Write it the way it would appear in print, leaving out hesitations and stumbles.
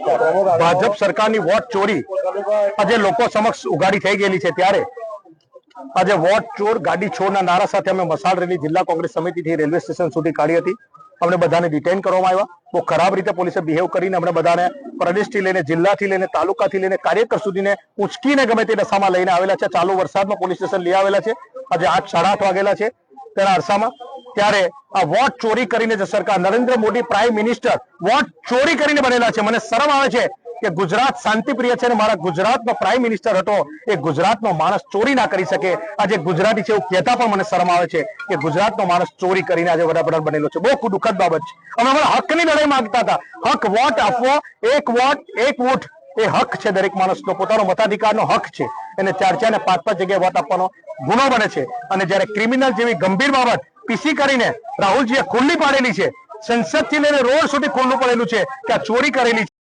ભાજપ સરકારની વોટ ચોરી આજે લોકો સમક્ષ ઉગાડી થઈ ગયેલી છે, ત્યારે આજે વોટ ચોર ગાડી છોડના નારા સાથે અમે મસાલ રેલી જિલ્લા કોંગ્રેસ સમિતિથી રેલવે સ્ટેશન સુધી કાઢી હતી. અમને બધાને ડિટેન કરવામાં આવ્યા. બહુ ખરાબ રીતે પોલીસે બિહેવ કરીને અમને બધાને પ્રદેશથી લઈને જિલ્લાથી લઈને તાલુકાથી લઈને કાર્યકર સુધીને ઉંચકીને ગમે તે દશામાં લઈને આવેલા છે. ચાલુ વરસાદમાં પોલીસ સ્ટેશન લઈ આવેલા છે. આજે 8:30 વાગેલા છે તેના અરસામાં. ત્યારે આ વોટ ચોરી કરીને જે સરકાર Narendra Modi prime minister vote ચોરી કરીને બનેલા છે. મને શરમ આવે છે કે ગુજરાત શાંતિપ્રિય છે અને મારા ગુજરાતનો પ્રાઇમ મિનિસ્ટર હતો એ ગુજરાતનો માણસ ચોરી ના કરી શકે. આજે ગુજરાતી છે એવું કહેતા પણ મને શરમ આવે છે કે ગુજરાતનો માણસ ચોરી કરીને આજે વડાપ્રધાન બનેલો છે. બહુ દુઃખદ બાબત છે. અમે અમારા હકની લડાઈ માંગતા હતા. હક વોટ આપવો, એક વોટ એક વોટ એ હક છે. દરેક માણસનો પોતાનો મતાધિકારનો હક છે. એને 4 ને 5 જગ્યાએ વોટ આપવાનો ગુનો બને છે. અને જયારે ક્રિમિનલ જેવી ગંભીર બાબત પીસી કરીને રાહુલજીએ ખુલ્લી પાડેલી છે, સંસદથી લઈને રોડ સુધી ખુલ્લું પડેલું છે કે આ ચોરી કરેલી છે.